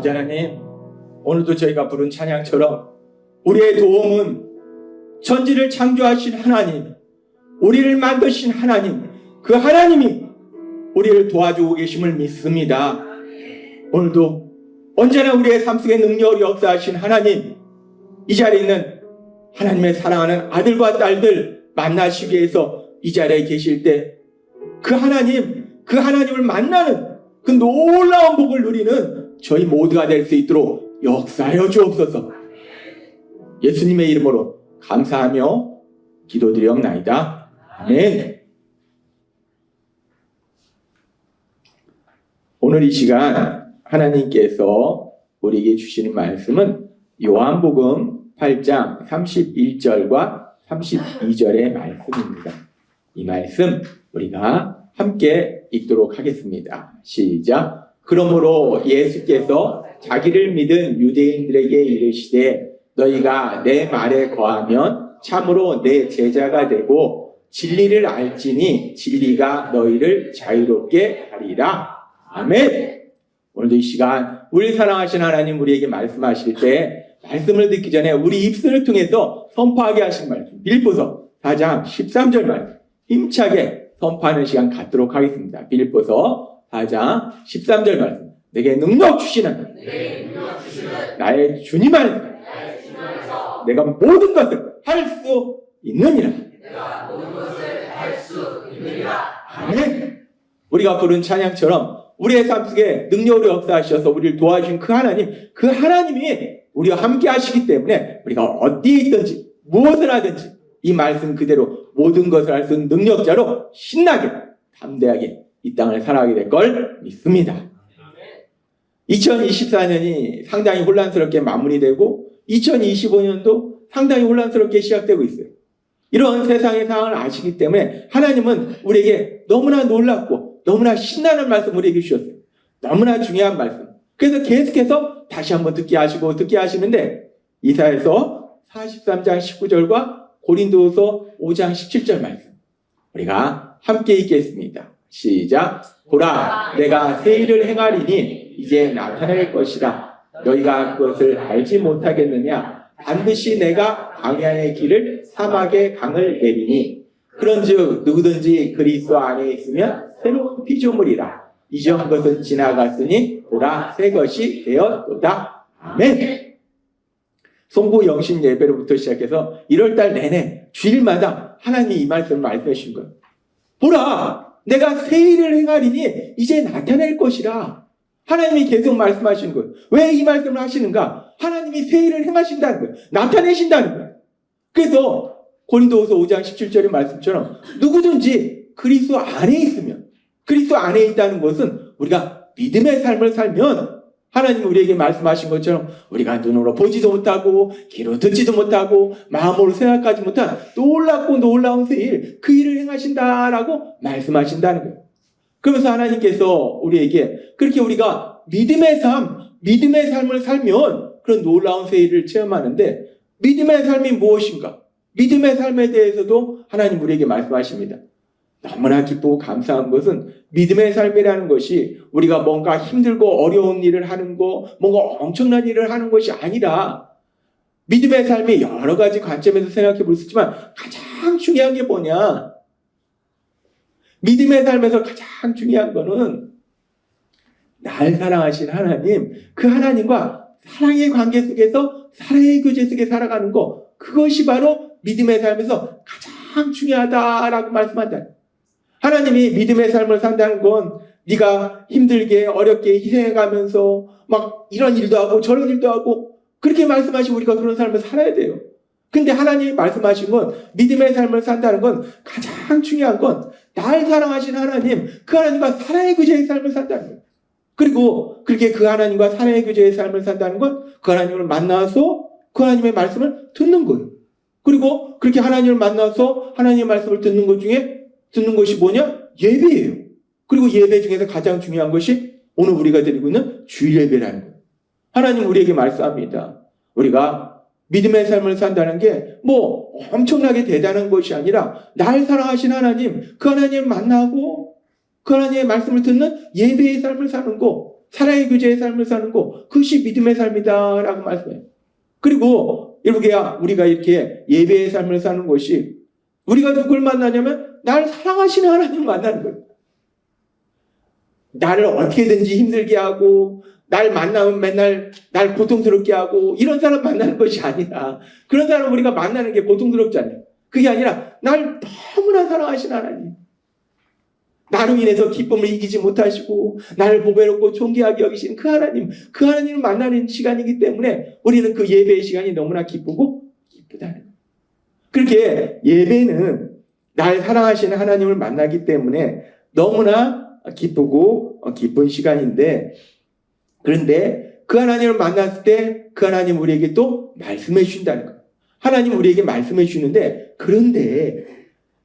아버지 하나님, 오늘도 저희가 부른 찬양처럼 우리의 도움은 천지를 창조하신 하나님, 우리를 만드신 하나님, 그 하나님이 우리를 도와주고 계심을 믿습니다. 오늘도 언제나 우리의 삶 속에 능력을 역사하신 하나님, 이 자리에 있는 하나님의 사랑하는 아들과 딸들 만나시기 위해서 이 자리에 계실 때 그 하나님을 만나는 그 놀라운 복을 누리는 저희 모두가 될 수 있도록 역사하여 주옵소서. 예수님의 이름으로 감사하며 기도드리옵나이다. 아멘. 오늘 이 시간 하나님께서 우리에게 주시는 말씀은 요한복음 8장 31절과 32절의 말씀입니다. 이 말씀 우리가 함께 읽도록 하겠습니다. 시작. 그러므로 예수께서 자기를 믿은 유대인들에게 이르시되 너희가 내 말에 거하면 참으로 내 제자가 되고 진리를 알지니 진리가 너희를 자유롭게 하리라. 아멘. 오늘도 이 시간 우리 사랑하신 하나님 우리에게 말씀하실 때 말씀을 듣기 전에 우리 입술을 통해서 선포하게 하신 말씀 빌립보서 4장 13절 말씀 힘차게 선포하는 시간 갖도록 하겠습니다. 빌립보서 4장 13절 말씀 내게 능력 주시는 나의 주님 안에서 내가 모든 것을 할 수 있느니라. 아멘. 우리가 부른 찬양처럼 우리의 삶 속에 능력으로 역사하셔서 우리를 도와주신 그 하나님이 우리와 함께 하시기 때문에 우리가 어디에 있든지 무엇을 하든지 이 말씀 그대로 모든 것을 할 수 있는 능력자로 신나게 담대하게 이 땅을 살아가게 될 걸 믿습니다. 2024년이 상당히 혼란스럽게 마무리되고 2025년도 상당히 혼란스럽게 시작되고 있어요. 이런 세상의 상황을 아시기 때문에 하나님은 우리에게 너무나 놀랍고 너무나 신나는 말씀 우리에게 주셨어요. 너무나 중요한 말씀. 그래서 계속해서 다시 한번 듣게 하시는데 이사야서 43장 19절과 고린도서 5장 17절 말씀 우리가 함께 읽겠습니다. 시작. 보라 내가 새 일을 행하리니 이제 나타낼 것이라. 너희가 그것을 알지 못하겠느냐. 반드시 내가 광야의 길을 사막의 강을 내리니 그런즉 누구든지 그리스도 안에 있으면 새로운 피조물이라. 이전 것은 지나갔으니 보라 새 것이 되었도다. 아멘. 송구 영신 예배로부터 시작해서 1월달 내내 주일마다 하나님이 이 말씀을 말씀해 주신 거예요. 보라 내가 새 일을 행하리니 이제 나타낼 것이라. 하나님이 계속 말씀하시는 거예요. 왜 이 말씀을 하시는가? 하나님이 새 일을 행하신다는 거예요. 나타내신다는 거예요. 그래서 고린도후서 5장 17절의 말씀처럼 누구든지 그리스도 안에 있으면, 그리스도 안에 있다는 것은 우리가 믿음의 삶을 살면 하나님이 우리에게 말씀하신 것처럼 우리가 눈으로 보지도 못하고 귀로 듣지도 못하고 마음으로 생각하지 못한 놀랍고 놀라운 새 일, 그 일을 행하신다라고 말씀하신다는 거예요. 그러면서 하나님께서 우리에게 그렇게 우리가 믿음의 삶을 살면 그런 놀라운 새 일을 체험하는데 믿음의 삶이 무엇인가? 믿음의 삶에 대해서도 하나님 우리에게 말씀하십니다. 너무나 기쁘고 감사한 것은 믿음의 삶이라는 것이 우리가 뭔가 힘들고 어려운 일을 하는 거, 뭔가 엄청난 일을 하는 것이 아니라 믿음의 삶이 여러 가지 관점에서 생각해 볼 수 있지만 가장 중요한 게 뭐냐? 믿음의 삶에서 가장 중요한 거는 날 사랑하신 하나님, 그 하나님과 사랑의 관계 속에서 사랑의 교제 속에 살아가는 거, 그것이 바로 믿음의 삶에서 가장 중요하다라고 말씀한다. 하나님이 믿음의 삶을 산다는 건 네가 힘들게 어렵게 희생해가면서 막 이런 일도 하고 저런 일도 하고 그렇게 말씀하시고 우리가 그런 삶을 살아야 돼요. 근데 하나님이 말씀하신 건 믿음의 삶을 산다는 건 가장 중요한 건 날 사랑하신 하나님, 그 하나님과 사랑의 교제의 삶을 산다는 거예요. 그리고 그렇게 그 하나님과 사랑의 교제의 삶을 산다는 건 그 하나님을 만나서 그 하나님의 말씀을 듣는 거예요. 그리고 그렇게 하나님을 만나서 하나님의 말씀을 듣는 것 중에 듣는 것이 뭐냐? 예배예요. 그리고 예배 중에서 가장 중요한 것이 오늘 우리가 드리고 있는 주일 예배라는 거예요. 하나님 우리에게 말씀합니다. 우리가 믿음의 삶을 산다는 게 뭐 엄청나게 대단한 것이 아니라 날 사랑하신 하나님, 그 하나님을 만나고 그 하나님의 말씀을 듣는 예배의 삶을 사는 거, 사랑의 교제의 삶을 사는 거, 그것이 믿음의 삶이다라고 말씀해요. 그리고 우리가 이렇게 예배의 삶을 사는 것이 우리가 누굴 만나냐면 날 사랑하시는 하나님을 만나는 거예요. 나를 어떻게든지 힘들게 하고 날 만나면 맨날 날 고통스럽게 하고 이런 사람 만나는 것이 아니라, 그런 사람 우리가 만나는 게 고통스럽잖아요. 그게 아니라 날 너무나 사랑하시는 하나님, 나로 인해서 기쁨을 이기지 못하시고 나를 보배롭고 존귀하게 여기시는 그 하나님을 만나는 시간이기 때문에 우리는 그 예배의 시간이 너무나 기쁘고 기쁘다는 거예요. 그렇게 예배는 날 사랑하시는 하나님을 만나기 때문에 너무나 기쁘고 기쁜 시간인데, 그런데 그 하나님을 만났을 때 그 하나님 우리에게 또 말씀해 주신다는 거예요. 하나님 우리에게 말씀해 주시는데, 그런데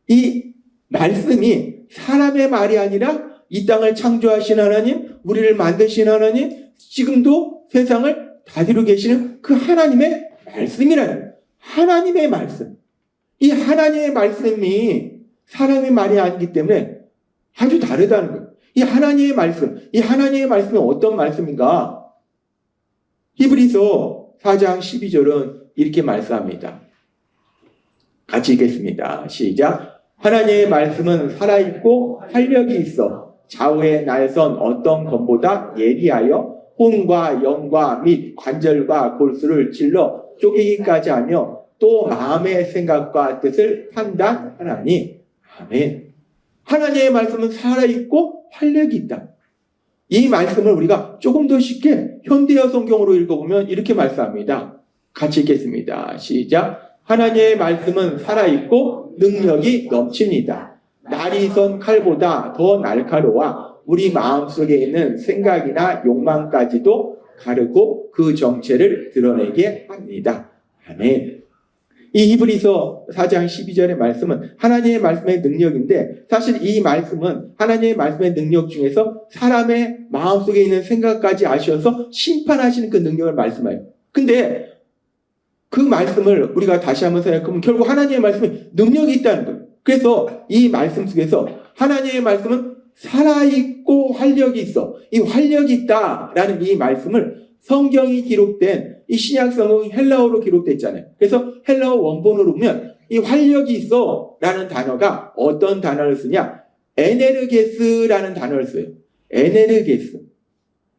이 말씀이 사람의 말이 아니라 이 땅을 창조하신 하나님, 우리를 만드신 하나님, 지금도 세상을 다스리고 계시는 그 하나님의 말씀이라는 거예요. 하나님의 말씀. 이 하나님의 말씀이 사람의 말이 아니기 때문에 아주 다르다는 거예요. 이 하나님의 말씀이 어떤 말씀인가? 히브리서 4장 12절은 이렇게 말씀합니다. 같이 읽겠습니다. 시작. 하나님의 말씀은 살아있고 활력이 있어 좌우의 날선 어떤 검보다 예리하여 혼과 영과 및 관절과 골수를 찔러 쪼개기까지 하며 또 마음의 생각과 뜻을 판단하나니. 아멘. 하나님의 말씀은 살아있고 활력이 있다. 이 말씀을 우리가 조금 더 쉽게 현대어 성경으로 읽어보면 이렇게 말씀합니다. 같이 읽겠습니다. 시작. 하나님의 말씀은 살아있고 능력이 넘칩니다. 날이 선 칼보다 더 날카로워 우리 마음속에 있는 생각이나 욕망까지도 가르고 그 정체를 드러내게 합니다. 아멘. 이 히브리서 4장 12절의 말씀은 하나님의 말씀의 능력인데, 사실 이 말씀은 하나님의 말씀의 능력 중에서 사람의 마음속에 있는 생각까지 아셔서 심판하시는 그 능력을 말씀해요. 근데 그 말씀을 우리가 다시 한번 생각해보면 결국 하나님의 말씀에 능력이 있다는 거예요. 그래서 이 말씀 속에서 하나님의 말씀은 살아있고 활력이 있어. 이 활력이 있다라는 이 말씀을 성경이 기록된 이 신약 성경이 헬라어로 기록됐잖아요. 그래서 헬라어 원본으로 보면 이 활력이 있어 라는 단어가 어떤 단어를 쓰냐? 에네르게스라는 단어를 써요. 에네르게스.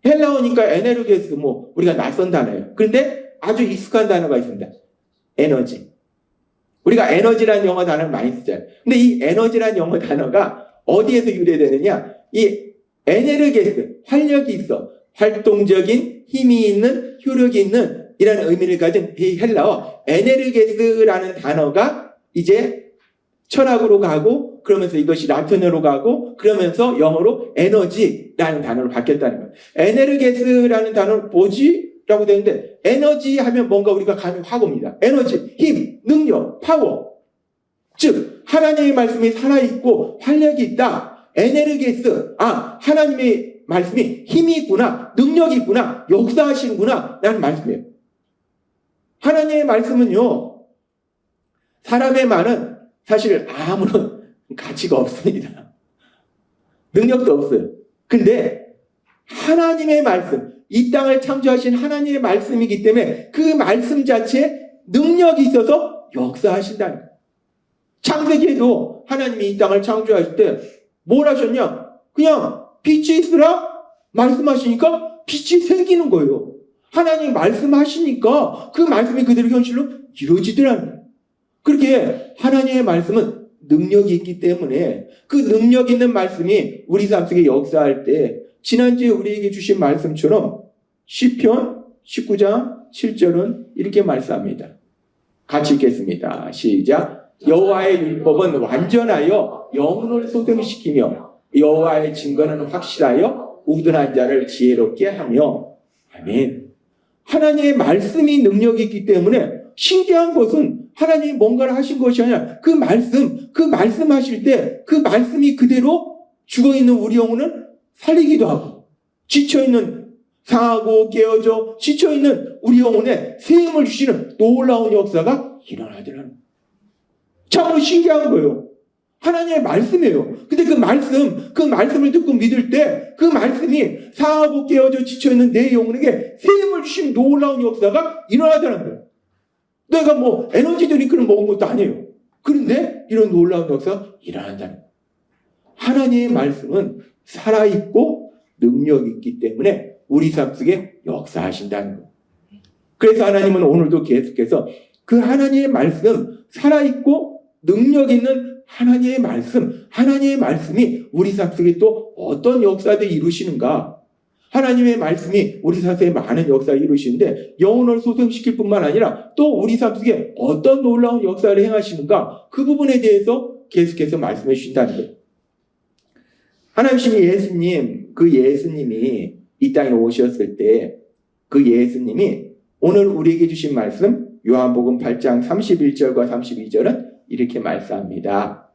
헬라어니까 에네르게스 우리가 낯선 단어예요. 그런데 아주 익숙한 단어가 있습니다. 에너지. 우리가 에너지라는 영어 단어를 많이 쓰잖아요. 근데 이 에너지라는 영어 단어가 어디에서 유래되느냐? 이 에네르게스, 활력이 있어. 활동적인 힘이 있는, 효력이 있는 이라는 의미를 가진 이 헬라어 에네르게스라는 단어가 이제 철학으로 가고, 그러면서 이것이 라틴어로 가고, 그러면서 영어로 에너지라는 단어로 바뀌었다는 거예요. 에네르게스라는 단어는 뭐지? 라고 되는데, 에너지 하면 뭔가 우리가 감이 확 옵니다. 에너지, 힘, 능력, 파워. 즉 하나님의 말씀이 살아있고 활력이 있다. 에네르게스. 하나님의 말씀이 힘이 있구나, 능력이 있구나, 역사하시는구나 라는 말씀이에요. 하나님의 말씀은요, 사람의 말은 사실 아무런 가치가 없습니다. 능력도 없어요. 근데 하나님의 말씀, 이 땅을 창조하신 하나님의 말씀이기 때문에 그 말씀 자체에 능력이 있어서 역사하신다는 거예요. 창세기에도 하나님이 이 땅을 창조하실 때 뭘 하셨냐? 그냥 빛이 있으라 말씀하시니까 빛이 생기는 거예요. 하나님이 말씀하시니까 그 말씀이 그대로 현실로 이루어지더라는 거예요. 그렇게 하나님의 말씀은 능력이 있기 때문에 그 능력 있는 말씀이 우리 삶 속에 역사할 때, 지난주에 우리에게 주신 말씀처럼 시편 19장 7절은 이렇게 말씀합니다. 같이 읽겠습니다. 시작. 여호와의 율법은 완전하여 영혼을 소생시키며 여호와의 증거는 확실하여 우둔한 자를 지혜롭게 하며. 아멘. 하나님의 말씀이 능력이 있기 때문에 신기한 것은 하나님이 뭔가를 하신 것이 아니라 그 말씀하실 때 그 말씀이 그대로 죽어있는 우리 영혼을 살리기도 하고, 지쳐있는, 상하고 깨어져 지쳐있는 우리 영혼에 새 힘을 주시는 놀라운 역사가 일어나더라는 거예요. 참 신기한 거예요. 하나님의 말씀이에요. 근데 그 말씀을 듣고 믿을 때 그 말씀이 상하고 깨어져 지쳐있는 내 영혼에게 새 힘을 주신 놀라운 역사가 일어나자는 거예요. 내가 뭐 에너지 드링크를 먹은 것도 아니에요. 그런데 이런 놀라운 역사가 일어난다는 거예요. 하나님의 말씀은 살아있고 능력이 있기 때문에 우리 삶 속에 역사하신다는 거예요. 그래서 하나님은 오늘도 계속해서 그 하나님의 말씀, 살아있고 능력 있는 하나님의 말씀이 우리 삶 속에 또 어떤 역사를 이루시는가? 하나님의 말씀이 우리 삶 속에 많은 역사를 이루시는데 영혼을 소생시킬 뿐만 아니라 또 우리 삶 속에 어떤 놀라운 역사를 행하시는가? 그 부분에 대해서 계속해서 말씀해 주신다는 거예요. 하나님이신 예수님, 그 예수님이 이 땅에 오셨을 때 그 예수님이 오늘 우리에게 주신 말씀 요한복음 8장 31절과 32절은 이렇게 말씀합니다.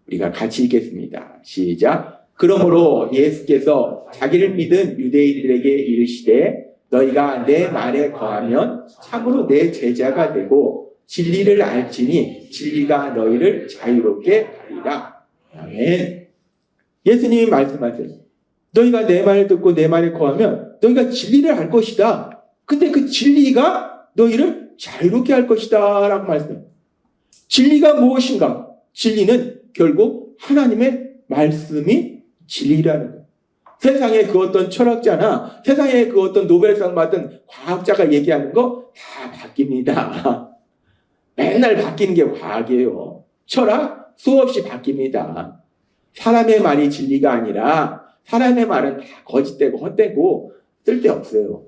우리가 같이 읽겠습니다. 시작. 그러므로 예수께서 자기를 믿은 유대인들에게 이르시되 너희가 내 말에 거하면 참으로 내 제자가 되고 진리를 알지니 진리가 너희를 자유롭게 하리라. 아멘. 예수님이 말씀하세요. 너희가 내 말을 듣고 내 말에 거하면 너희가 진리를 알 것이다. 근데 그 진리가 너희를 자유롭게 할 것이다 라고 말씀해요. 진리가 무엇인가? 진리는 결국 하나님의 말씀이 진리라는 거예요. 세상에 그 어떤 철학자나 세상에 그 어떤 노벨상 받은 과학자가 얘기하는 거 다 바뀝니다. 맨날 바뀌는 게 과학이에요. 철학 수없이 바뀝니다. 사람의 말이 진리가 아니라 사람의 말은 다 거짓되고 헛되고 쓸데없어요.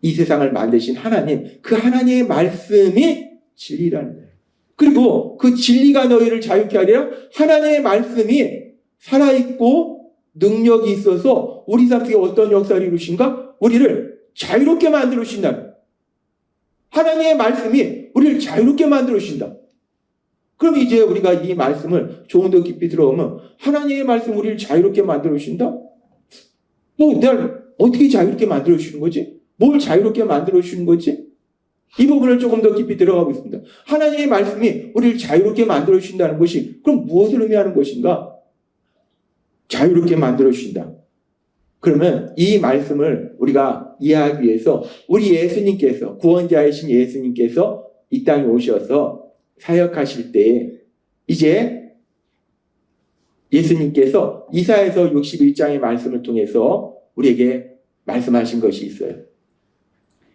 이 세상을 만드신 하나님, 그 하나님의 말씀이 진리라는 거예요. 그리고 그 진리가 너희를 자유케 하리라. 하나님의 말씀이 살아있고 능력이 있어서 우리 삶 속에 어떤 역사를 이루신가? 우리를 자유롭게 만들어 주신다. 하나님의 말씀이 우리를 자유롭게 만들어 주신다. 그럼 이제 우리가 이 말씀을 조금 더 깊이 들어보면 하나님의 말씀 우리를 자유롭게 만들어 주신다? 내가 어떻게 자유롭게 만들어 주시는 거지? 뭘 자유롭게 만들어 주시는 거지? 이 부분을 조금 더 깊이 들어가보겠습니다. 하나님의 말씀이 우리를 자유롭게 만들어 주신다는 것이 그럼 무엇을 의미하는 것인가? 자유롭게 만들어 주신다. 그러면 이 말씀을 우리가 이해하기 위해서 우리 예수님께서 구원자이신 예수님께서 이 땅에 오셔서 사역하실 때 이제 예수님께서 이사야서 61장의 말씀을 통해서 우리에게 말씀하신 것이 있어요.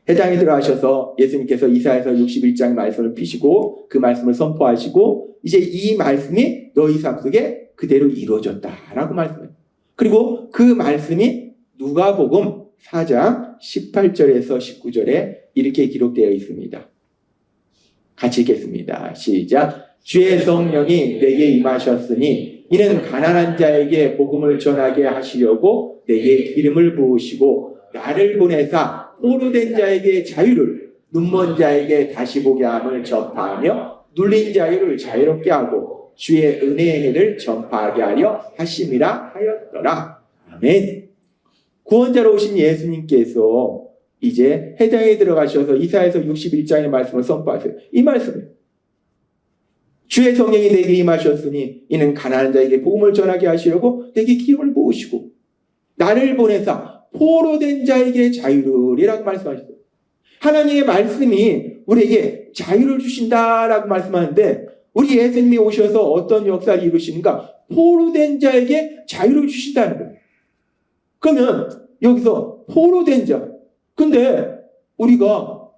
회당에 들어가셔서 예수님께서 이사야서 61장의 말씀을 피시고 그 말씀을 선포하시고 이제 이 말씀이 너희 삶 속에 그대로 이루어졌다라고 말씀해요. 그리고 그 말씀이 누가복음 4장 18절에서 19절에 이렇게 기록되어 있습니다. 같이 읽겠습니다. 시작. 주의 성령이 내게 임하셨으니 이는 가난한 자에게 복음을 전하게 하시려고 내게 기름을 부으시고 나를 보내사 포로된 자에게 자유를 눈먼 자에게 다시 보게 함을 전파하며 눌린 자유를 자유롭게 하고 주의 은혜의 해를 전파하게 하려 하심이라 하였더라. 아멘. 구원자로 오신 예수님께서 이제 회당에 들어가셔서 이사야서 61장의 말씀을 선포하세요. 이 말씀을 주의 성령이 내게 임하셨으니 이는 가난한 자에게 복음을 전하게 하시려고 내게 기름을 부으시고 나를 보내사 포로된 자에게 자유를이라고 말씀하셨어요. 하나님의 말씀이 우리에게 자유를 주신다라고 말씀하는데 우리 예수님이 오셔서 어떤 역사를 이루시는가? 포로된 자에게 자유를 주신다는 거예요. 그러면 여기서 포로된 자. 근데 우리가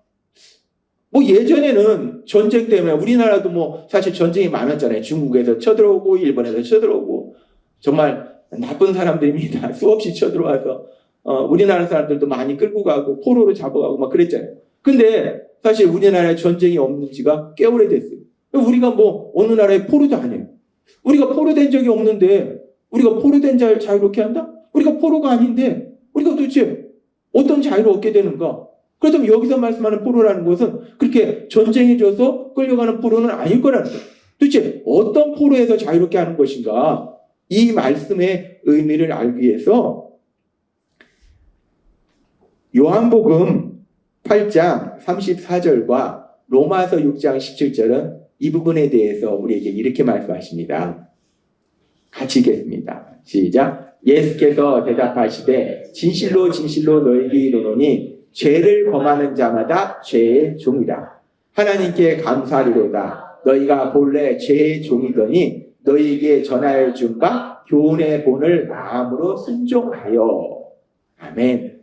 예전에는 전쟁 때문에 우리나라도 사실 전쟁이 많았잖아요. 중국에서 쳐들어오고 일본에서 쳐들어오고 정말 나쁜 사람들입니다. 수없이 쳐들어와서 우리나라 사람들도 많이 끌고 가고 포로로 잡아가고 막 그랬잖아요. 근데 사실 우리나라에 전쟁이 없는 지가 꽤 오래됐어요. 우리가 어느 나라의 포로도 아니에요. 우리가 포로된 적이 없는데 우리가 포로된 자를 자유롭게 한다? 우리가 포로가 아닌데 우리가 도대체 어떤 자유를 얻게 되는가? 그렇다면 여기서 말씀하는 포로라는 것은 그렇게 전쟁에 져서 끌려가는 포로는 아닐 거라는 거예요. 도대체 어떤 포로에서 자유롭게 하는 것인가? 이 말씀의 의미를 알기 위해서 요한복음 8장 34절과 로마서 6장 17절은 이 부분에 대해서 우리에게 이렇게 말씀하십니다. 같이 읽겠습니다. 시작. 예수께서 대답하시되 진실로 진실로 너희에게 이르노니 죄를 범하는 자마다 죄의 종이라. 하나님께 감사하리로다. 너희가 본래 죄의 종이더니 너희에게 전하여 준 바 교훈의 본을 마음으로 순종하여. 아멘.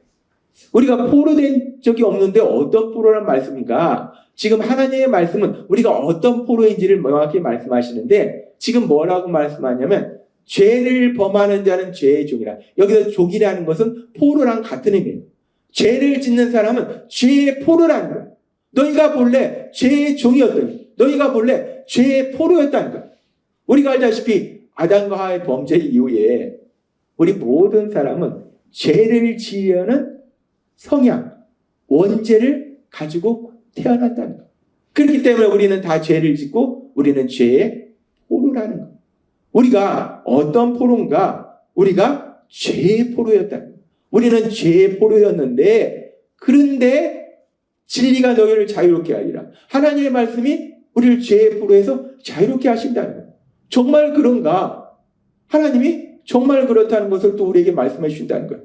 우리가 포로된 적이 없는데 어떤 포로란 말씀인가? 지금 하나님의 말씀은 우리가 어떤 포로인지를 명확히 말씀하시는데 지금 뭐라고 말씀하냐면 죄를 범하는 자는 죄의 종이라. 여기서 종이라는 것은 포로랑 같은 의미예요. 죄를 짓는 사람은 죄의 포로라는 거예요. 너희가 본래 죄의 종이었더니 너희가 본래 죄의 포로였다는 거예요. 우리가 알다시피 아담과 하와의 범죄 이후에 우리 모든 사람은 죄를 지으려는 성향, 원죄를 가지고 태어났다는 거예요. 그렇기 때문에 우리는 다 죄를 짓고 우리는 죄의 포로라는 거예요. 우리가 어떤 포로인가? 우리가 죄의 포로였다는 거예요. 우리는 죄의 포로였는데 그런데 진리가 너희를 자유롭게 하리라. 하나님의 말씀이 우리를 죄의 포로에서 자유롭게 하신다는 거예요. 정말 그런가? 하나님이 정말 그렇다는 것을 또 우리에게 말씀해 주신다는 거예요.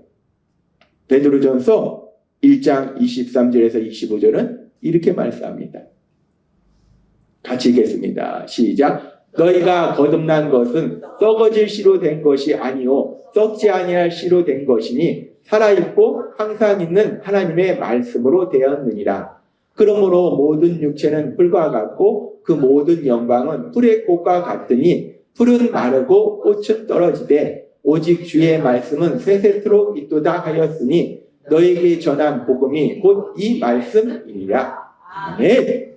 베드로전서 1장 23절에서 25절은 이렇게 말씀합니다. 같이 읽겠습니다. 시작. 너희가 거듭난 것은 썩어질 씨로 된 것이 아니요 썩지 아니할 씨로 된 것이니 살아있고 항상 있는 하나님의 말씀으로 되었느니라. 그러므로 모든 육체는 풀과 같고 그 모든 영광은 풀의 꽃과 같으니 풀은 마르고 꽃은 떨어지되 오직 주의 말씀은 세세토록 있도다 하였으니 너에게 전한 복음이 곧 이 말씀이니라. 아멘.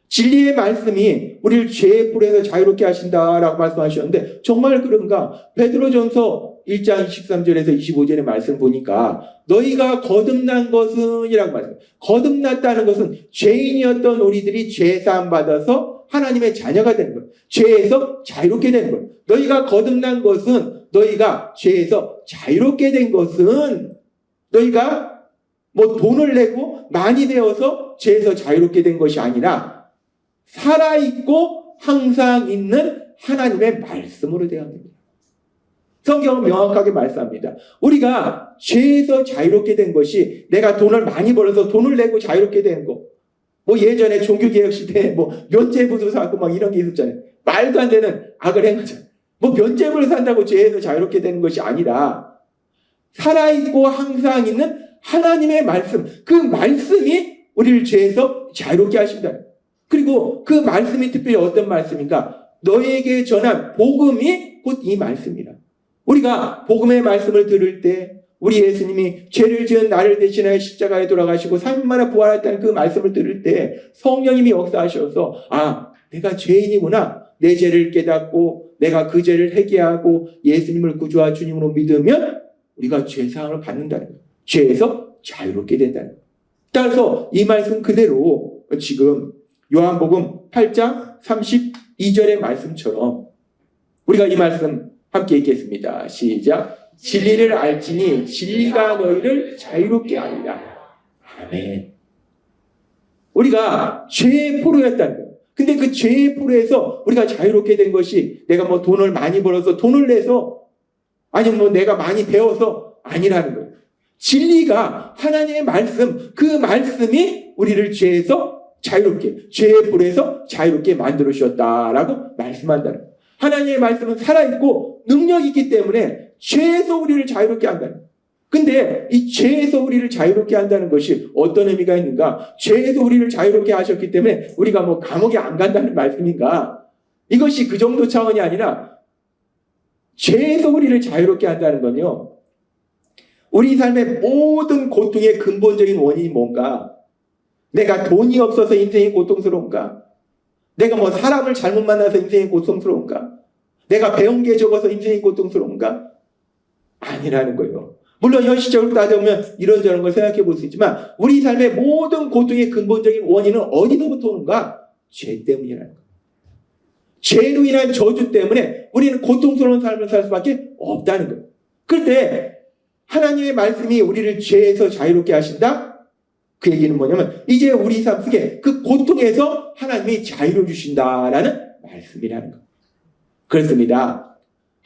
진리의 말씀이 우리를 죄의 뿔에서 자유롭게 하신다라고 말씀하셨는데 정말 그런가? 베드로전서 1장 23절에서 25절의 말씀 보니까 너희가 거듭난 것은 이라고 말씀해요. 거듭났다는 것은 죄인이었던 우리들이 죄사함 받아서 하나님의 자녀가 되는 거예요. 죄에서 자유롭게 되는 거예요. 너희가 거듭난 것은 너희가 죄에서 자유롭게 된 것은 너희가 뭐 돈을 내고 많이 배워서 죄에서 자유롭게 된 것이 아니라 살아있고 항상 있는 하나님의 말씀으로 되었습니다. 성경은 명확하게 말씀합니다. 우리가 죄에서 자유롭게 된 것이 내가 돈을 많이 벌어서 돈을 내고 자유롭게 된 거. 뭐 예전에 종교개혁 시대에 뭐 면죄부도 사고 막 이런 게 있었잖아요. 말도 안 되는 악을 행하잖아요. 뭐 면죄부를 산다고 죄에서 자유롭게 되는 것이 아니라 살아있고 항상 있는 하나님의 말씀. 그 말씀이 우리를 죄에서 자유롭게 하신다. 그리고 그 말씀이 특별히 어떤 말씀인가? 너에게 전한 복음이 곧 이 말씀이라. 우리가 복음의 말씀을 들을 때 우리 예수님이 죄를 지은 나를 대신하여 십자가에 돌아가시고 3일 만에 부활했다는 그 말씀을 들을 때 성령님이 역사하셔서 아, 내가 죄인이구나. 내 죄를 깨닫고 내가 그 죄를 회개하고 예수님을 구주와 주님으로 믿으면 우리가 죄사함을 받는다는 거예요. 죄에서 자유롭게 된다는 거예요. 따라서 이 말씀 그대로 지금 요한복음 8장 32절의 말씀처럼 우리가 이 말씀 함께 읽겠습니다. 시작. 진리를 알지니 진리가 너희를 자유롭게 하리라. 아멘. 우리가 죄의 포로였다는 거예요. 근데 그 죄의 포로에서 우리가 자유롭게 된 것이 내가 뭐 돈을 많이 벌어서 돈을 내서 아니면 뭐 내가 많이 배워서 아니라는 거예요. 진리가 하나님의 말씀, 그 말씀이 우리를 죄에서 자유롭게, 죄의 불에서 자유롭게 만들어 주셨다라고 말씀한다는 거예요. 하나님의 말씀은 살아있고 능력이 있기 때문에 죄에서 우리를 자유롭게 한다는 거예요. 근데 이 죄에서 우리를 자유롭게 한다는 것이 어떤 의미가 있는가? 죄에서 우리를 자유롭게 하셨기 때문에 우리가 뭐 감옥에 안 간다는 말씀인가? 이것이 그 정도 차원이 아니라 죄에서 우리를 자유롭게 한다는 건요. 우리 삶의 모든 고통의 근본적인 원인이 뭔가? 내가 돈이 없어서 인생이 고통스러운가? 내가 뭐 사람을 잘못 만나서 인생이 고통스러운가? 내가 배운 게 적어서 인생이 고통스러운가? 아니라는 거예요. 물론 현실적으로 따져보면 이런저런 걸 생각해 볼 수 있지만 우리 삶의 모든 고통의 근본적인 원인은 어디서부터 오는가? 죄 때문이라는 거예요. 죄로 인한 저주 때문에 우리는 고통스러운 삶을 살 수밖에 없다는 거예요. 그런데 하나님의 말씀이 우리를 죄에서 자유롭게 하신다? 그 얘기는 뭐냐면 이제 우리 삶 속에 그 고통에서 하나님이 자유를 주신다라는 말씀이라는 거예요. 그렇습니다.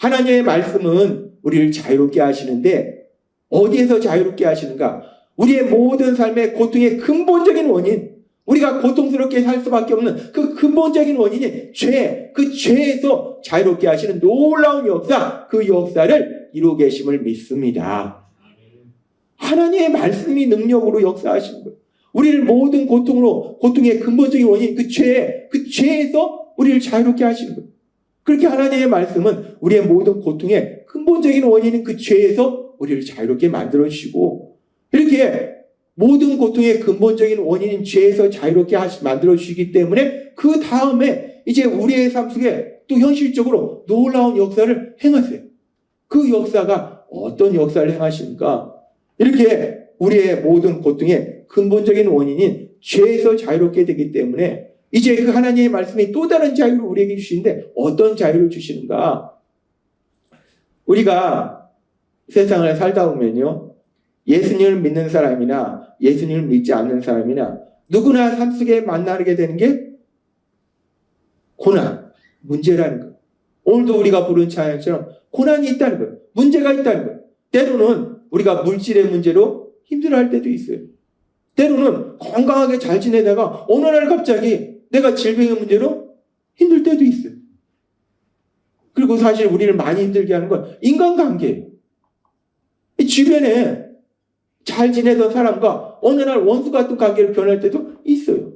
하나님의 말씀은 우리를 자유롭게 하시는데 어디에서 자유롭게 하시는가? 우리의 모든 삶의 고통의 근본적인 원인, 우리가 고통스럽게 살 수밖에 없는 그 근본적인 원인이 죄, 그 죄에서 자유롭게 하시는 놀라운 역사, 그 역사를 이루고 계심을 믿습니다. 하나님의 말씀이 능력으로 역사하시는 거예요. 우리를 모든 고통의 근본적인 원인, 그 죄에서 우리를 자유롭게 하시는 거예요. 그렇게 하나님의 말씀은 우리의 모든 고통의 근본적인 원인인 그 죄에서 우리를 자유롭게 만들어주시고, 이렇게 모든 고통의 근본적인 원인인 죄에서 자유롭게 만들어주시기 때문에 그 다음에 이제 우리의 삶 속에 또 현실적으로 놀라운 역사를 행하세요. 그 역사가 어떤 역사를 행하시는가? 이렇게 우리의 모든 고통의 근본적인 원인인 죄에서 자유롭게 되기 때문에 이제 그 하나님의 말씀이 또 다른 자유를 우리에게 주시는데 어떤 자유를 주시는가? 우리가 세상을 살다 보면요, 예수님을 믿는 사람이나 예수님을 믿지 않는 사람이나 누구나 삶 속에 만나게 되는 게 고난, 문제라는 거예요. 오늘도 우리가 부른 찬양처럼 고난이 있다는 거예요. 문제가 있다는 거예요. 때로는 우리가 물질의 문제로 힘들어할 때도 있어요. 때로는 건강하게 잘 지내다가 어느 날 갑자기 내가 질병의 문제로 힘들 때도 있어요. 그리고 사실 우리를 많이 힘들게 하는 건 인간관계예요. 이 주변에 잘 지내던 사람과 어느 날 원수 같은 관계로 변할 때도 있어요.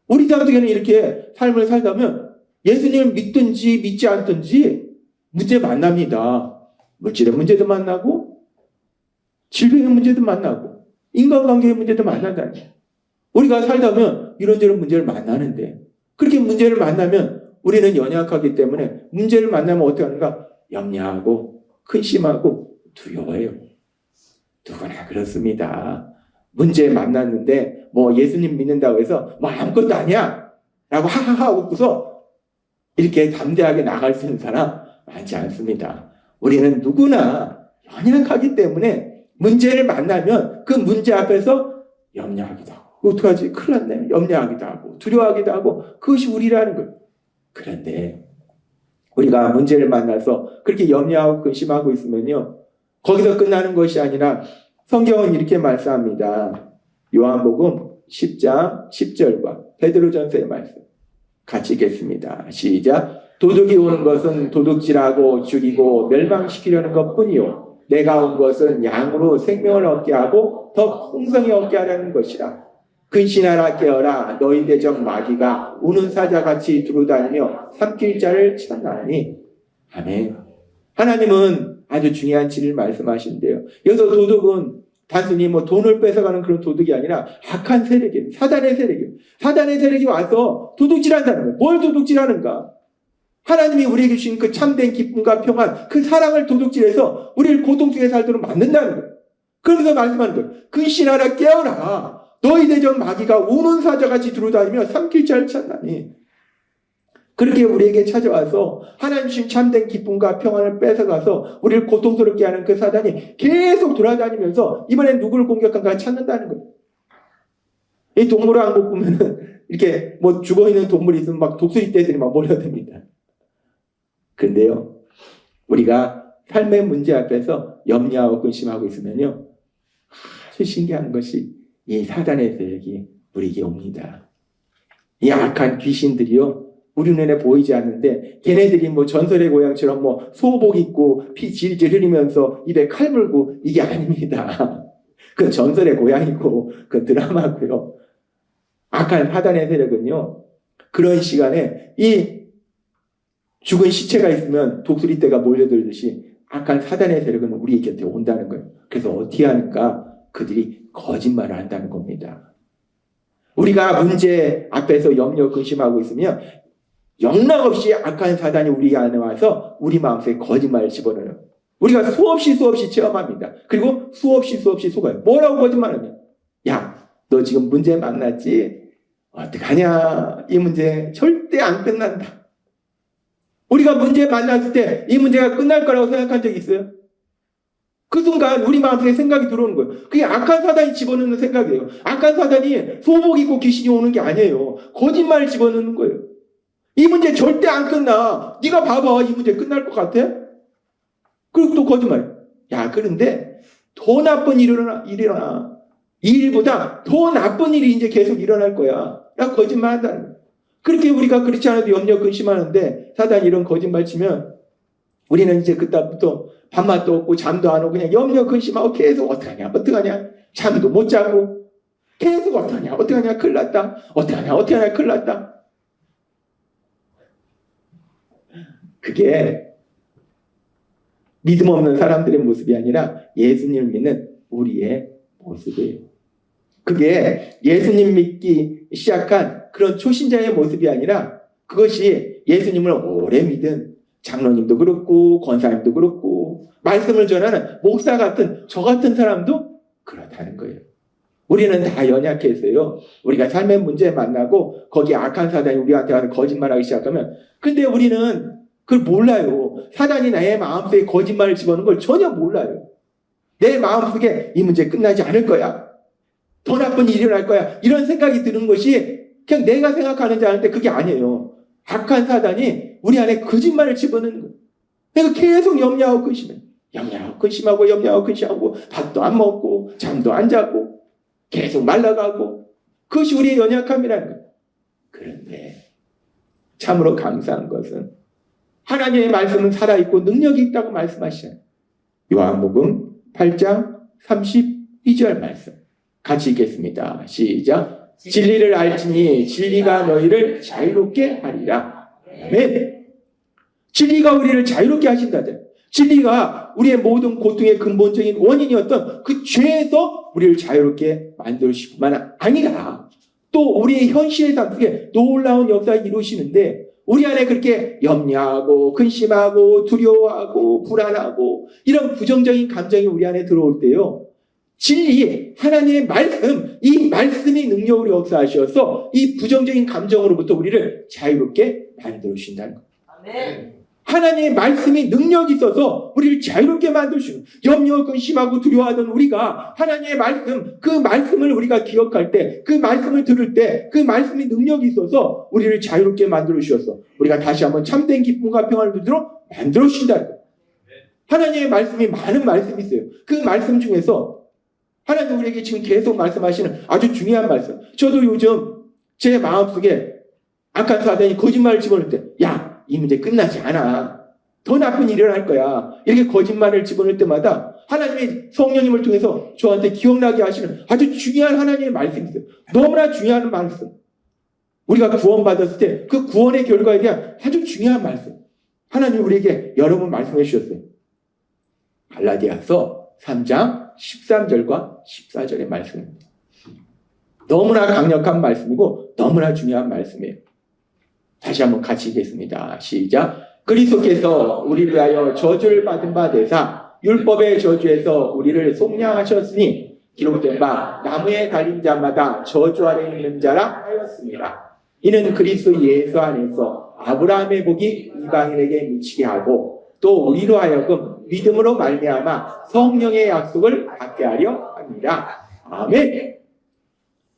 우리 사람들에게는 이렇게 삶을 살다면 예수님을 믿든지 믿지 않든지 문제 만납니다. 물질의 문제도 만나고 질병의 문제도 만나고 인간관계의 문제도 만난다는 거예요. 우리가 살다면 이런저런 문제를 만나는데, 그렇게 문제를 만나면 우리는 연약하기 때문에 문제를 만나면 어떻게 하는가? 염려하고 근심하고 두려워해요. 누구나 그렇습니다. 문제 만났는데 뭐 예수님 믿는다고 해서 뭐 아무것도 아니야 라고 하하하 웃고서 이렇게 담대하게 나갈 수 있는 사람 많지 않습니다. 우리는 누구나 연약하기 때문에 문제를 만나면 그 문제 앞에서 염려하기도 하고, 어떡하지? 큰일 났네. 염려하기도 하고 두려워하기도 하고, 그것이 우리라는 거예요. 그런데 우리가 문제를 만나서 그렇게 염려하고 근심하고 있으면요, 거기서 끝나는 것이 아니라 성경은 이렇게 말씀합니다. 요한복음 10장 10절과 베드로전서의 말씀 같이 읽겠습니다. 시작. 도둑이 오는 것은 도둑질하고 죽이고 멸망시키려는 것뿐이요, 내가 온 것은 양으로 생명을 얻게 하고 더 풍성히 얻게 하려는 것이라. 근신하라 깨어라. 너희 대적 마귀가 우는 사자같이 두루다니며 삼킬 자를 찾나니. 아멘. 하나님은 아주 중요한 진리를 말씀하시는데요, 여기서 도둑은 단순히 뭐 돈을 뺏어가는 그런 도둑이 아니라 악한 세력이에요. 사단의 세력이에요. 사단의 세력이 와서 도둑질한다는 거예요. 뭘 도둑질하는가? 하나님이 우리에게 주신 그 참된 기쁨과 평안, 그 사랑을 도둑질해서 우리를 고통 속에 살도록 만든다는 거예요. 그러면서 말씀하는 거예요. 근신하라 깨어라. 너희 대적 마귀가 우는 사자같이 두루다니며 삼킬 자를 찾나니. 그렇게 우리에게 찾아와서 하나님 주신 참된 기쁨과 평안을 뺏어가서 우리를 고통스럽게 하는 그 사단이 계속 돌아다니면서 이번엔 누구를 공격한가 찾는다는 거예요. 이 동물왕국 보면은 이렇게 뭐 죽어있는 동물이 있으면 막 독수리 떼들이 막 몰려듭니다. 그런데요, 우리가 삶의 문제 앞에서 염려하고 근심하고 있으면요, 아주 신기한 것이 이 사단의 세력이 우리에게 옵니다. 이 악한 귀신들이요, 우리 눈에 보이지 않는데 걔네들이 뭐 전설의 고향처럼 뭐 소복 입고 피 질질 흘리면서 입에 칼 물고, 이게 아닙니다. 그 전설의 고향이고 그 드라마고요. 악한 사단의 세력은요, 그런 시간에 이 죽은 시체가 있으면 독수리 떼가 몰려들듯이 악한 사단의 세력은 우리 곁에 온다는 거예요. 그래서 어떻게 하니까? 그들이 거짓말을 한다는 겁니다. 우리가 문제 앞에서 염려 근심하고 있으면 영락없이 악한 사단이 우리 안에 와서 우리 마음속에 거짓말을 집어넣어요. 우리가 수없이 체험합니다. 그리고 수없이 속아요. 뭐라고 거짓말하냐? 야, 너 지금 문제 만났지? 어떡하냐? 이 문제 절대 안 끝난다. 우리가 문제 만났을 때 이 문제가 끝날 거라고 생각한 적이 있어요? 그 순간 우리 마음속에 생각이 들어오는 거예요. 그게 악한 사단이 집어넣는 생각이에요. 악한 사단이 소복 입고 귀신이 오는 게 아니에요. 거짓말을 집어넣는 거예요. 이 문제 절대 안 끝나. 네가 봐봐, 이 문제 끝날 것 같아? 그리고 또 거짓말. 야, 그런데 더 나쁜 일이 일어나. 이 일보다 더 나쁜 일이 이제 계속 일어날 거야. 라고 거짓말 한다는 거야. 그렇게 우리가 그렇지 않아도 염려 근심하는데 사단이 이런 거짓말 치면 우리는 이제 그때부터 밥맛도 없고 잠도 안 오고 그냥 염려 근심하고 계속 어떡하냐 잠도 못 자고 계속 어떡하냐 큰일 났다 어떡하냐 큰일 났다. 그게 믿음 없는 사람들의 모습이 아니라 예수님을 믿는 우리의 모습이에요. 그게 예수님 믿기 시작한 그런 초신자의 모습이 아니라 그것이 예수님을 오래 믿은 장로님도 그렇고 권사님도 그렇고 말씀을 전하는 목사 같은 저 같은 사람도 그렇다는 거예요. 우리는 다 연약해서요. 우리가 삶의 문제 만나고 거기에 악한 사단이 우리한테 와서 거짓말하기 시작하면 근데 우리는 그걸 몰라요. 사단이 나의 마음속에 거짓말을 집어넣는 걸 전혀 몰라요. 내 마음속에 이 문제 끝나지 않을 거야. 더 나쁜 일이 일어날 거야. 이런 생각이 드는 것이 그냥 내가 생각하는 줄 아는데 그게 아니에요. 악한 사단이 우리 안에 거짓말을 집어넣는 거예요. 내가 계속 염려하고 근심하고 밥도 안 먹고 잠도 안 자고 계속 말라가고 그것이 우리의 연약함이라는 거예요. 그런데 참으로 감사한 것은 하나님의 말씀은 살아있고 능력이 있다고 말씀하시잖아요. 요한복음 8장 32절 말씀 같이 읽겠습니다. 시작. 진리를 알지니 진리가 너희를 자유롭게 하리라. 아멘. 진리가 우리를 자유롭게 하신다잖아요. 진리가 우리의 모든 고통의 근본적인 원인이었던 그 죄에서 우리를 자유롭게 만드시고만 아니라 또 우리의 현실의 삶 속에 놀라운 역사를 이루시는데 우리 안에 그렇게 염려하고 근심하고 두려워하고 불안하고 이런 부정적인 감정이 우리 안에 들어올 때요. 진리, 하나님의 말씀, 이 말씀이 능력으로 역사하셔서 이 부정적인 감정으로부터 우리를 자유롭게 만들어 주신다는 거예요. 아멘. 하나님의 말씀이 능력이 있어서 우리를 자유롭게 만드시는 염려, 근심하고 두려워하던 우리가 하나님의 말씀, 그 말씀을 우리가 기억할 때, 그 말씀을 들을 때, 그 말씀이 능력이 있어서 우리를 자유롭게 만들어 주셔서 우리가 다시 한번 참된 기쁨과 평안을 누리도록 만들어 주신다는 거예요. 하나님의 말씀이 많은 말씀이 있어요. 그 말씀 중에서 하나님 우리에게 지금 계속 말씀하시는 아주 중요한 말씀. 저도 요즘 제 마음속에 악한 사단이 거짓말을 집어넣을 때, 야, 이 문제 끝나지 않아. 더 나쁜 일이 일어날 거야. 이렇게 거짓말을 집어넣을 때마다 하나님의 성령님을 통해서 저한테 기억나게 하시는 아주 중요한 하나님의 말씀이 있어요. 너무나 중요한 말씀. 우리가 구원받았을 때 그 구원의 결과에 대한 아주 중요한 말씀. 하나님 우리에게 여러 번 말씀해 주셨어요. 갈라디아서 3장 13절과 14절의 말씀입니다. 너무나 강력한 말씀이고 너무나 중요한 말씀이에요. 다시 한번 같이 읽겠습니다. 시작. 그리스도께서 우리를 위하여 저주를 받은 바 되사 율법의 저주에서 우리를 속량하셨으니 기록된 바 나무에 달린 자마다 저주 아래 있는 자라 하였습니다. 이는 그리스도 예수 안에서 아브라함의 복이 이방인에게 미치게 하고 또 우리로 하여금 믿음으로 말미암아 성령의 약속을 받게 하려 합니다. 아멘.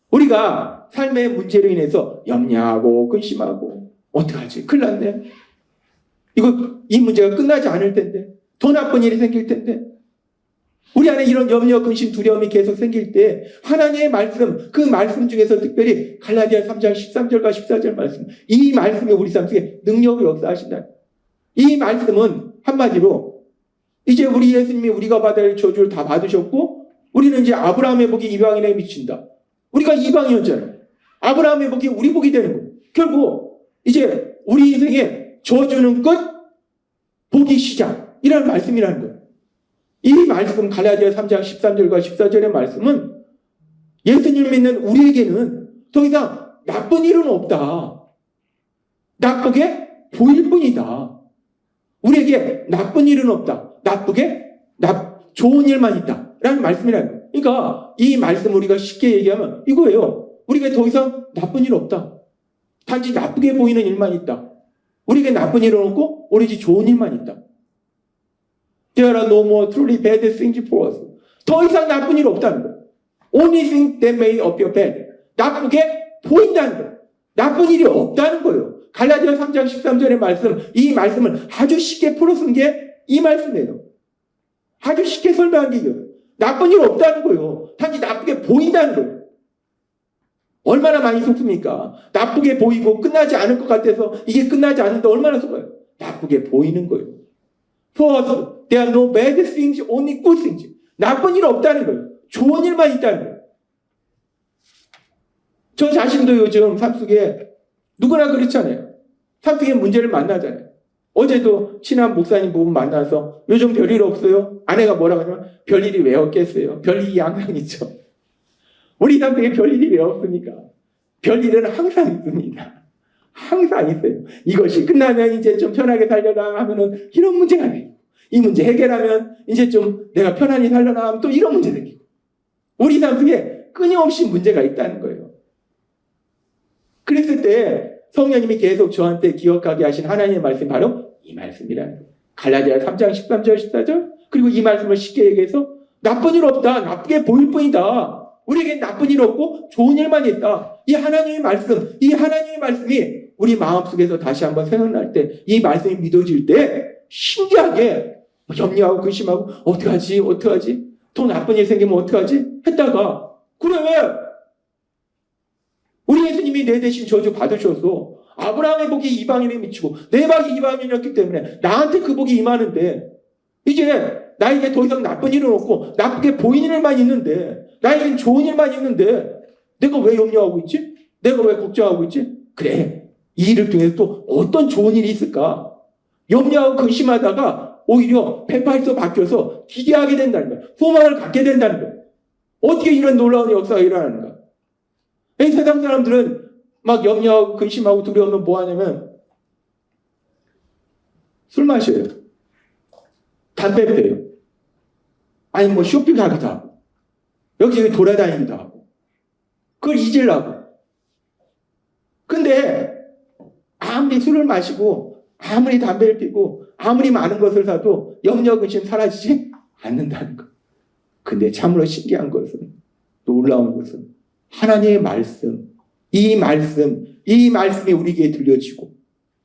우리가 삶의 문제로 인해서 염려하고 근심하고 어떡하지? 큰일 났네. 이 문제가 끝나지 않을 텐데. 더 나쁜 일이 생길 텐데. 우리 안에 이런 염려, 근심, 두려움이 계속 생길 때 하나님의 말씀, 그 말씀 중에서 특별히 갈라디아 3장 13절과 14절 말씀, 이 말씀이 우리 삶 속에 능력을 역사하신다. 이 말씀은 한마디로 이제 우리 예수님이 우리가 받아야 할 저주를 다 받으셨고 우리는 이제 아브라함의 복이 이방인에게 미친다. 우리가 이방이었잖아요. 아브라함의 복이 우리 복이 되는 거예요. 결국 이제 우리 인생의 저주는 끝, 복이 시작. 이라는 말씀이라는 거예요. 이 말씀 갈라디아 3장 13절과 14절의 말씀은 예수님을 믿는 우리에게는 더 이상 나쁜 일은 없다. 나쁘게 보일 뿐이다. 우리에게 나쁜 일은 없다. 나쁘게 좋은 일만 있다. 라는 말씀이라는 거예요. 그러니까 이 말씀 우리가 쉽게 얘기하면 이거예요. 우리가 더 이상 나쁜 일 없다. 단지 나쁘게 보이는 일만 있다. 우리에게 나쁜 일은 없고 오로지 좋은 일만 있다. There are no more truly bad things for us. 더 이상 나쁜 일 없다는 거예요. Only thing that may appear bad. 나쁘게 보인다는 거예요. 나쁜 일이 없다는 거예요. 갈라디아 3장 13절의 말씀, 이 말씀을 아주 쉽게 풀어쓴 게 이 말씀이에요. 아주 쉽게 설명하는 게 나쁜 일 없다는 거예요. 단지 나쁘게 보인다는 거예요. 얼마나 많이 속습니까? 나쁘게 보이고 끝나지 않을 것 같아서 이게 끝나지 않는데 얼마나 속아요? 나쁘게 보이는 거예요. For us, there are no bad things, only good things. 나쁜 일 없다는 거예요. 좋은 일만 있다는 거예요. 저 자신도 요즘 삶 속에 누구나 그렇잖아요. 삶 속에 문제를 만나잖아요. 어제도 친한 목사님 부부 만나서 요즘 별일 없어요? 아내가 뭐라고 하냐면 별일이 왜 없겠어요? 별일이 항상 있죠. 우리 삶 속에 별일이 왜 없습니까? 별일은 항상 있습니다. 항상 있어요. 이것이 끝나면 이제 좀 편하게 살려나 하면은 이런 문제가 생기고, 이 문제 해결하면 이제 좀 내가 편안히 살려나 하면 또 이런 문제 생기고, 우리 삶 속에 끊임없이 문제가 있다는 거예요. 그랬을 때 성령님이 계속 저한테 기억하게 하신 하나님의 말씀이 바로 이 말씀이라는 거예요. 갈라디아 3장 13절 14절. 그리고 이 말씀을 쉽게 얘기해서 나쁜 일 없다. 나쁘게 보일 뿐이다. 우리에겐 나쁜 일 없고 좋은 일만 있다. 이 하나님의 말씀, 이 하나님의 말씀이 우리 마음속에서 다시 한번 생각날 때, 이 말씀이 믿어질 때 신기하게 염려하고 근심하고 어떡하지? 더 나쁜 일 생기면 어떡하지? 했다가 그래, 우리 예수님이 내 대신 저주 받으셔서 아브라함의 복이 이방인에 미치고 내 복이 이방인이었기 때문에 나한테 그 복이 임하는데, 이제 나에게 더 이상 나쁜 일은 없고 나쁘게 보이는 일만 있는데, 나에겐 좋은 일만 있는데 내가 왜 염려하고 있지? 내가 왜 걱정하고 있지? 그래, 이 일을 통해서 또 어떤 좋은 일이 있을까? 염려하고 근심하다가 오히려 180도 바뀌어서 기대하게 된다는 거야. 소망을 갖게 된다는 거야. 어떻게 이런 놀라운 역사가 일어나는가? 세상 사람들은 막 염려하고 근심하고 두려우면 뭐 하냐면 술 마셔요. 담배 피워요. 아니 뭐 쇼핑하기도 하고 여기저기 돌아다니기도 하고 그걸 잊으려고. 근데 아무리 술을 마시고 아무리 담배를 피고 아무리 많은 것을 사도 염려 근심 사라지지 않는다는 것. 근데 참으로 신기한 것은, 놀라운 것은 하나님의 말씀, 이 말씀이 우리에게 들려지고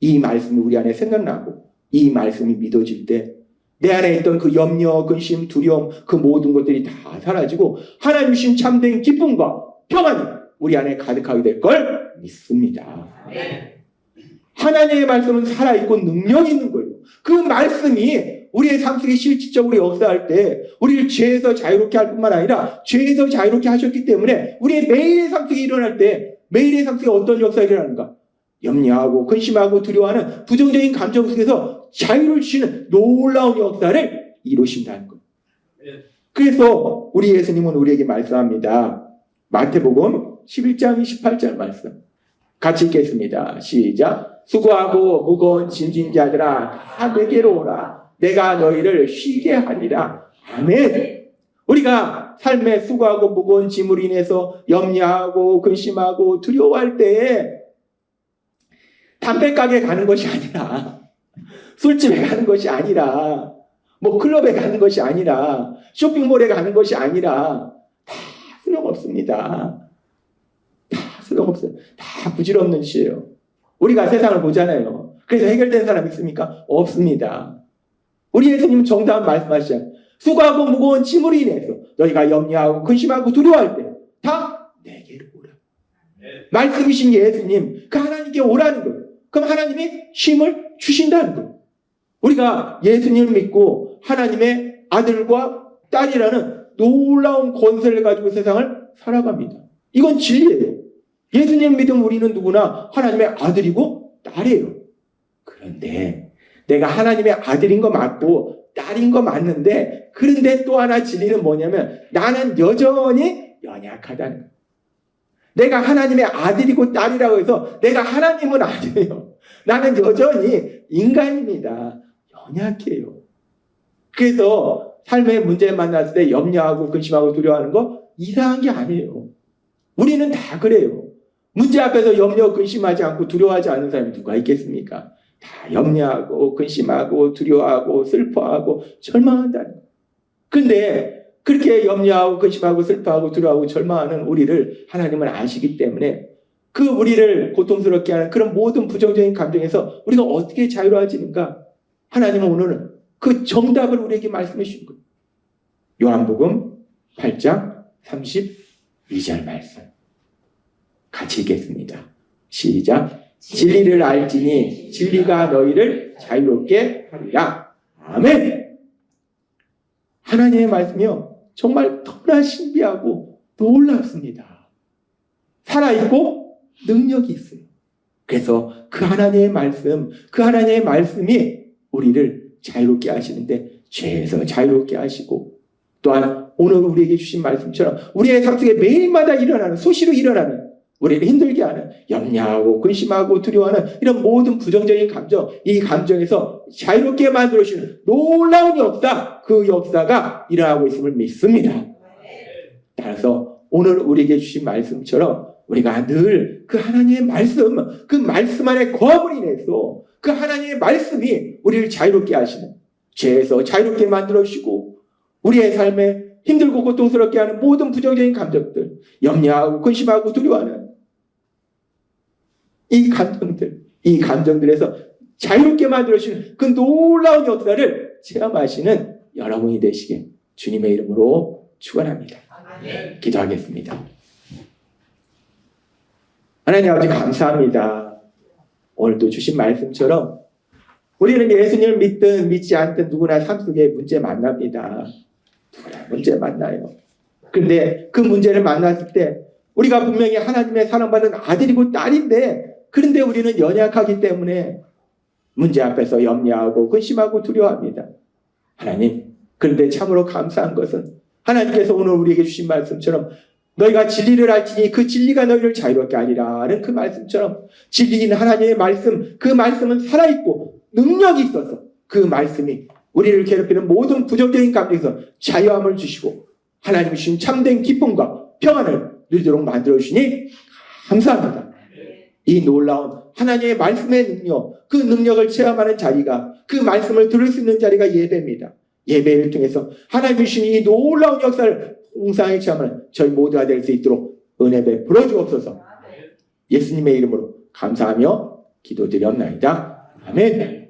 이 말씀이 우리 안에 생각나고 이 말씀이 믿어질 때 내 안에 있던 그 염려, 근심, 두려움, 그 모든 것들이 다 사라지고 하나님 주신 참된 기쁨과 평안이 우리 안에 가득하게 될 걸 믿습니다. 하나님의 말씀은 살아있고 능력이 있는 거예요. 그 말씀이 우리의 삶 속에 실질적으로 역사할 때 우리를 죄에서 자유롭게 할 뿐만 아니라 죄에서 자유롭게 하셨기 때문에 우리의 매일의 삶 속에 일어날 때 매일의 삶 속에 어떤 역사가 일어나는가? 염려하고 근심하고 두려워하는 부정적인 감정 속에서 자유를 주시는 놀라운 역사를 이루신다는 거예요. 그래서 우리 예수님은 우리에게 말씀합니다. 마태복음 11장 28절 말씀 같이 읽겠습니다. 시작. 수고하고 무거운 짐진 자들아 다 내게로 오라. 내가 너희를 쉬게 하리라. 아멘. 우리가 삶에 수고하고 무거운 짐으로 인해서 염려하고 근심하고 두려워할 때에 담배가게 가는 것이 아니라, 술집에 가는 것이 아니라, 뭐 클럽에 가는 것이 아니라, 쇼핑몰에 가는 것이 아니라 다 소용없습니다. 다 소용없어요. 다 부질없는 짓이에요. 우리가 세상을 보잖아요. 그래서 해결된 사람 있습니까? 없습니다. 우리 예수님은 정답은 말씀하시잖아요. 수고하고 무거운 짐으로 인해서 너희가 염려하고 근심하고 두려워할 때 다 내게로 오라. 말씀이신 예수님, 그 하나님께 오라는 거예요. 그럼 하나님이 힘을 주신다는 거예요. 우리가 예수님을 믿고 하나님의 아들과 딸이라는 놀라운 권세를 가지고 세상을 살아갑니다. 이건 진리예요. 예수님 믿음 우리는 누구나 하나님의 아들이고 딸이에요. 그런데 내가 하나님의 아들인 거 맞고 딸인 거 맞는데, 그런데 또 하나 진리는 뭐냐면 나는 여전히 연약하다는 거예요. 내가 하나님의 아들이고 딸이라고 해서 내가 하나님은 아니에요. 나는 여전히 인간입니다. 연약해요. 그래서 삶의 문제를 만났을 때 염려하고 근심하고 두려워하는 거 이상한 게 아니에요. 우리는 다 그래요. 문제 앞에서 염려 근심하지 않고 두려워하지 않는 사람이 누가 있겠습니까? 다 염려하고 근심하고 두려워하고 슬퍼하고 절망한다는 거예요. 근데 그렇게 염려하고 근심하고 슬퍼하고 두려워하고 절망하는 우리를 하나님은 아시기 때문에 그 우리를 고통스럽게 하는 그런 모든 부정적인 감정에서 우리가 어떻게 자유로워지는가? 하나님은 오늘은 그 정답을 우리에게 말씀해 주신 거예요. 요한복음 8장 32절 말씀. 같이 읽겠습니다. 시작. 진리를 알지니 진리가 너희를 자유롭게 하리라. 아멘. 하나님의 말씀이요, 정말 너무나 신비하고 놀랍습니다. 살아있고 능력이 있어요. 그래서 그 하나님의 말씀이 우리를 자유롭게 하시는데, 죄에서 자유롭게 하시고, 또한 오늘 우리에게 주신 말씀처럼 우리의 삶 속에 매일마다 일어나는, 수시로 일어나는, 우리를 힘들게 하는, 염려하고 근심하고 두려워하는 이런 모든 부정적인 감정, 이 감정에서 자유롭게 만들어주시는 놀라운 역사, 그 역사가 일어나고 있음을 믿습니다. 따라서 오늘 우리에게 주신 말씀처럼 우리가 늘 그 하나님의 말씀, 그 말씀 안에 거함을 인해서 그 하나님의 말씀이 우리를 자유롭게 하시는, 죄에서 자유롭게 만들어주시고 우리의 삶에 힘들고 고통스럽게 하는 모든 부정적인 감정들, 염려하고 근심하고 두려워하는 이 감정들에서 자유롭게 만들어주시는 그 놀라운 역사를 체험하시는 여러분이 되시길 주님의 이름으로 축원합니다. 기도하겠습니다. 하나님 아버지, 감사합니다. 오늘도 주신 말씀처럼 우리는 예수님을 믿든 믿지 않든 누구나 삶 속에 문제 만납니다. 누구나 문제 만나요. 그런데 그 문제를 만났을 때 우리가 분명히 하나님의 사랑받는 아들이고 딸인데, 그런데 우리는 연약하기 때문에 문제 앞에서 염려하고 근심하고 두려워합니다. 하나님, 그런데 참으로 감사한 것은 하나님께서 오늘 우리에게 주신 말씀처럼 너희가 진리를 알지니 그 진리가 너희를 자유롭게 하리라는 그 말씀처럼, 진리인 하나님의 말씀, 그 말씀은 살아있고 능력이 있어서 그 말씀이 우리를 괴롭히는 모든 부정적인 감정에서 자유함을 주시고 하나님이 주신 참된 기쁨과 평안을 누리도록 만들어주시니 감사합니다. 이 놀라운 하나님의 말씀의 능력, 그 능력을 체험하는 자리가, 그 말씀을 들을 수 있는 자리가 예배입니다. 예배를 통해서 하나님이 주신 이 놀라운 역사를 홍상에 체험하는 저희 모두가 될 수 있도록 은혜 베풀어 주옵소서. 예수님의 이름으로 감사하며 기도드렸나이다. 아멘.